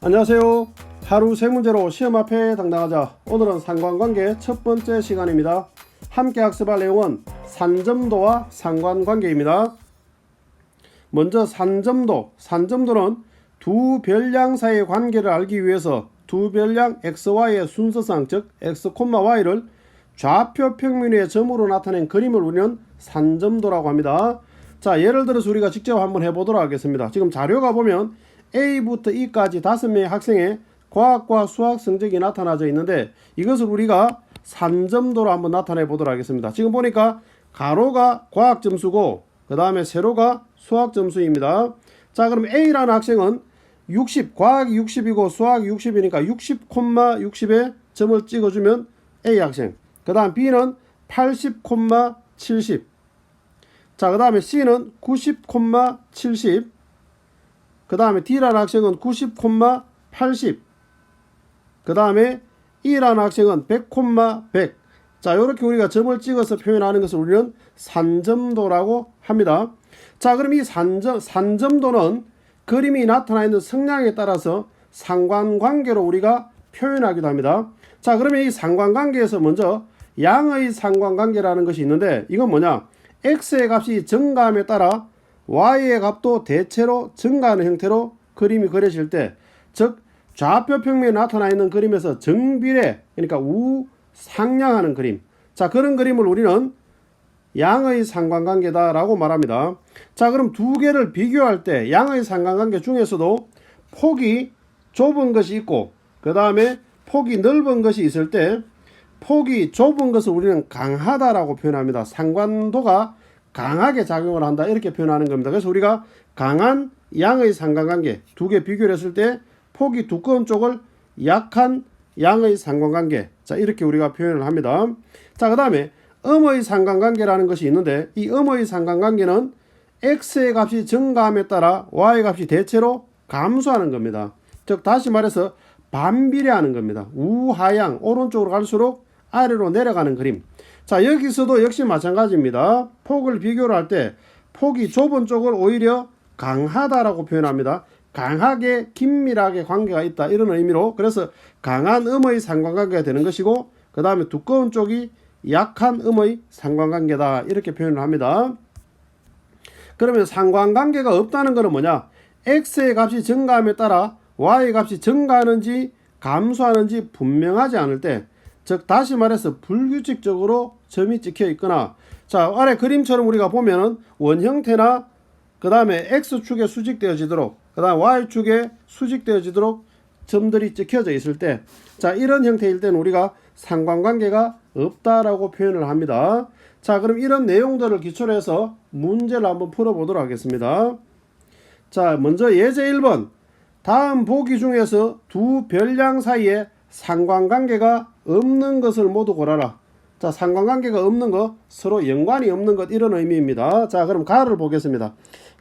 안녕하세요. 하루 세 문제로 시험 앞에 당당하자. 오늘은 상관관계 첫 번째 시간입니다. 함께 학습할 내용은 산점도와 상관관계입니다. 먼저 산점도. 산점도는 두 별량 사이의 관계를 알기 위해서 두 별량 xy의 순서상 즉 x, y를 좌표 평면 위의 점으로 나타낸 그림을 우리는 산점도라고 합니다. 자, 예를 들어서 우리가 직접 한번 해보도록 하겠습니다. 지금 자료가 보면 A부터 E까지 5명의 학생의 과학과 수학 성적이 나타나져 있는데 이것을 우리가 산점도로 한번 나타내 보도록 하겠습니다. 지금 보니까 가로가 과학 점수고 그 다음에 세로가 수학 점수입니다. 자, 그럼 A라는 학생은 60, 과학이 60이고 수학이 60이니까 60, 60에 점을 찍어주면 A 학생. 그 다음 B는 80, 70. 자, 그 다음에 C는 90, 70. 그 다음에 D라는 학생은 90, 80. 그 다음에 E라는 학생은 100, 100. 자, 이렇게 우리가 점을 찍어서 표현하는 것을 우리는 산점도라고 합니다. 자, 그럼 이 산점도는 그림이 나타나 있는 성량에 따라서 상관관계로 우리가 표현하기도 합니다. 자, 그러면 이 상관관계에서 먼저 양의 상관관계라는 것이 있는데 이건 뭐냐? x의 값이 증가함에 따라 y의 값도 대체로 증가하는 형태로 그림이 그려질 때, 즉 좌표 평면에 나타나 있는 그림에서 정비례, 그러니까 우상향하는 그림, 자, 그런 그림을 우리는 양의 상관관계다라고 말합니다. 자, 그럼 두 개를 비교할 때 양의 상관관계 중에서도 폭이 좁은 것이 있고 그 다음에 폭이 넓은 것이 있을 때 폭이 좁은 것을 우리는 강하다라고 표현합니다. 상관도가 강하게 작용을 한다 이렇게 표현하는 겁니다. 그래서 우리가 강한 양의 상관관계 두 개 비교를 했을 때 폭이 두꺼운 쪽을 약한 양의 상관관계, 자, 이렇게 우리가 표현을 합니다. 자, 그 다음에 음의 상관관계라는 것이 있는데 이 음의 상관관계는 x의 값이 증가함에 따라 y의 값이 대체로 감소하는 겁니다. 즉 다시 말해서 반비례하는 겁니다. 우하향, 오른쪽으로 갈수록 아래로 내려가는 그림. 자, 여기서도 역시 마찬가지입니다. 폭을 비교를 할 때 폭이 좁은 쪽을 오히려 강하다라고 표현합니다. 강하게 긴밀하게 관계가 있다 이런 의미로, 그래서 강한 음의 상관관계가 되는 것이고 그 다음에 두꺼운 쪽이 약한 음의 상관관계다 이렇게 표현을 합니다. 그러면 상관관계가 없다는 것은 뭐냐? x의 값이 증가함에 따라 y의 값이 증가하는지 감소하는지 분명하지 않을 때, 즉 다시 말해서 불규칙적으로 점이 찍혀 있거나, 자, 아래 그림처럼 우리가 보면은 원형태나 그 다음에 x축에 수직되어지도록 그 다음 y축에 수직되어지도록 점들이 찍혀져 있을 때, 자, 이런 형태일 때는 우리가 상관관계가 없다라고 표현을 합니다. 자, 그럼 이런 내용들을 기초로 해서 문제를 한번 풀어보도록 하겠습니다. 자, 먼저 예제 1번. 다음 보기 중에서 두 별량 사이에 상관관계가 없는 것을 모두 고라라. 자, 상관관계가 없는 것, 서로 연관이 없는 것, 이런 의미입니다. 자, 그럼 가를 보겠습니다.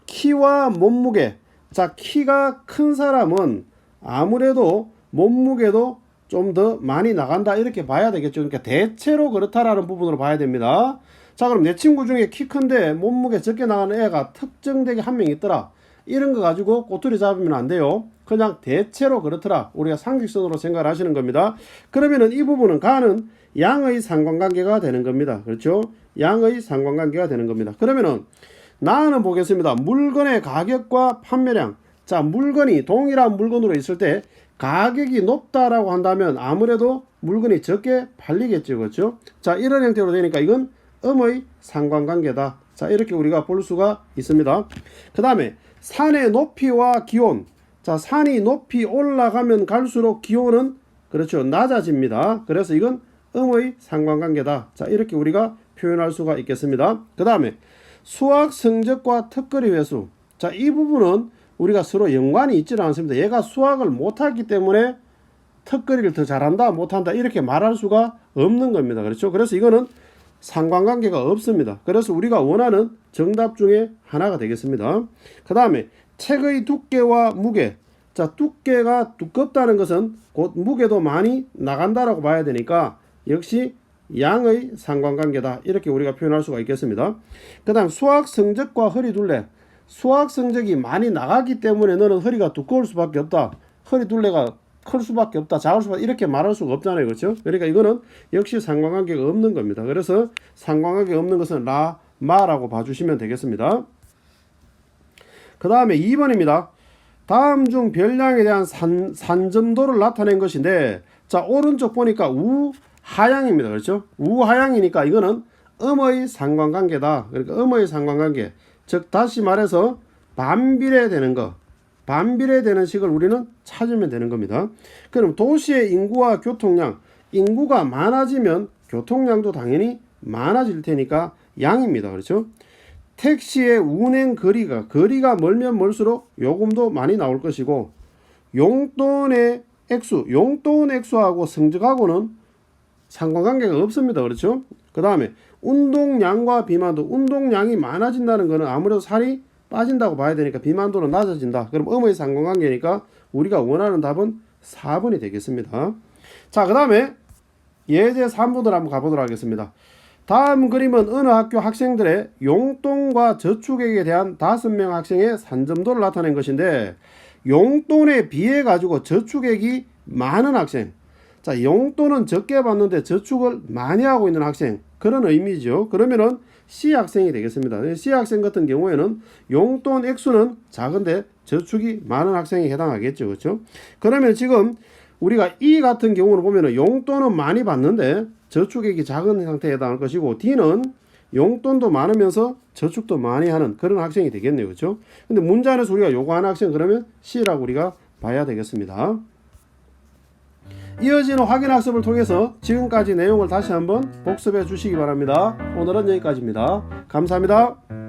키와 몸무게. 자, 키가 큰 사람은 아무래도 몸무게도 좀 더 많이 나간다 이렇게 봐야 되겠죠. 그러니까 대체로 그렇다라는 부분으로 봐야 됩니다. 자, 그럼 내 친구 중에 키 큰데 몸무게 적게 나가는 애가 특정되게 한 명 있더라. 이런 거 가지고 꼬투리 잡으면 안 돼요. 그냥 대체로 그렇더라. 우리가 상식선으로 생각을 하시는 겁니다. 그러면은 이 부분은 가는 양의 상관관계가 되는 겁니다. 그렇죠? 양의 상관관계가 되는 겁니다. 그러면은 나는 보겠습니다. 물건의 가격과 판매량. 자, 물건이 동일한 물건으로 있을 때 가격이 높다라고 한다면 아무래도 물건이 적게 팔리겠죠. 그렇죠? 자, 이런 형태로 되니까 이건 음의 상관관계다. 자, 이렇게 우리가 볼 수가 있습니다. 그 다음에 산의 높이와 기온. 자, 산이 높이 올라가면 갈수록 기온은 그렇죠, 낮아집니다. 그래서 이건 음의 상관관계다. 자, 이렇게 우리가 표현할 수가 있겠습니다. 그 다음에 수학 성적과 턱걸이 회수. 자, 이 부분은 우리가 서로 연관이 있지는 않습니다. 얘가 수학을 못하기 때문에 턱걸이를 더 잘한다 못한다 이렇게 말할 수가 없는 겁니다. 그렇죠? 그래서 이거는 상관관계가 없습니다. 그래서 우리가 원하는 정답 중에 하나가 되겠습니다. 그 다음에 책의 두께와 무게. 자, 두께가 두껍다는 것은 곧 무게도 많이 나간다라고 봐야 되니까 역시 양의 상관관계다 이렇게 우리가 표현할 수가 있겠습니다. 그 다음 수학 성적과 허리 둘레. 수학 성적이 많이 나가기 때문에 너는 허리가 두꺼울 수밖에 없다. 허리 둘레가 클 수밖에 없다, 작을 수밖에, 이렇게 말할 수가 없잖아요. 그렇죠? 그러니까 이거는 역시 상관관계가 없는 겁니다. 그래서 상관관계가 없는 것은 라, 마라고 봐주시면 되겠습니다. 그 다음에 2번입니다. 다음 중 별량에 대한 산점도를 나타낸 것인데, 자, 오른쪽 보니까 우하향입니다. 그렇죠? 우하향이니까 이거는 음의 상관관계다. 그러니까 음의 상관관계. 즉, 다시 말해서 반비례되는 거. 반비례되는 식을 우리는 찾으면 되는 겁니다. 그럼 도시의 인구와 교통량, 인구가 많아지면 교통량도 당연히 많아질 테니까 양입니다. 그렇죠? 택시의 운행 거리가 멀면 멀수록 요금도 많이 나올 것이고, 용돈의 액수, 용돈 액수하고 성적하고는 상관관계가 없습니다. 그렇죠? 그 다음에 운동량과 비만도, 운동량이 많아진다는 것은 아무래도 살이 빠진다고 봐야 되니까 비만도는 낮아진다. 그럼 음의 상관관계니까 우리가 원하는 답은 4번이 되겠습니다. 자, 그 다음에 예제 3번으로 한번 가보도록 하겠습니다. 다음 그림은 어느 학교 학생들의 용돈과 저축액에 대한 5명 학생의 산점도를 나타낸 것인데, 용돈에 비해 가지고 저축액이 많은 학생, 자, 용돈은 적게 받는데 저축을 많이 하고 있는 학생, 그런 의미죠. 그러면은 C 학생이 되겠습니다. C 학생 같은 경우에는 용돈 액수는 작은데 저축이 많은 학생에 해당하겠죠. 그렇죠? 그러면 지금 우리가 E 같은 경우는 보면은 용돈은 많이 받는데 저축액이 작은 상태에 해당할 것이고, D는 용돈도 많으면서 저축도 많이 하는 그런 학생이 되겠네요. 그렇죠? 근데 문제 안에서 우리가 요구하는 학생, 그러면 C라고 우리가 봐야 되겠습니다. 이어지는 확인학습을 통해서 지금까지 내용을 다시 한번 복습해 주시기 바랍니다. 오늘은 여기까지입니다. 감사합니다.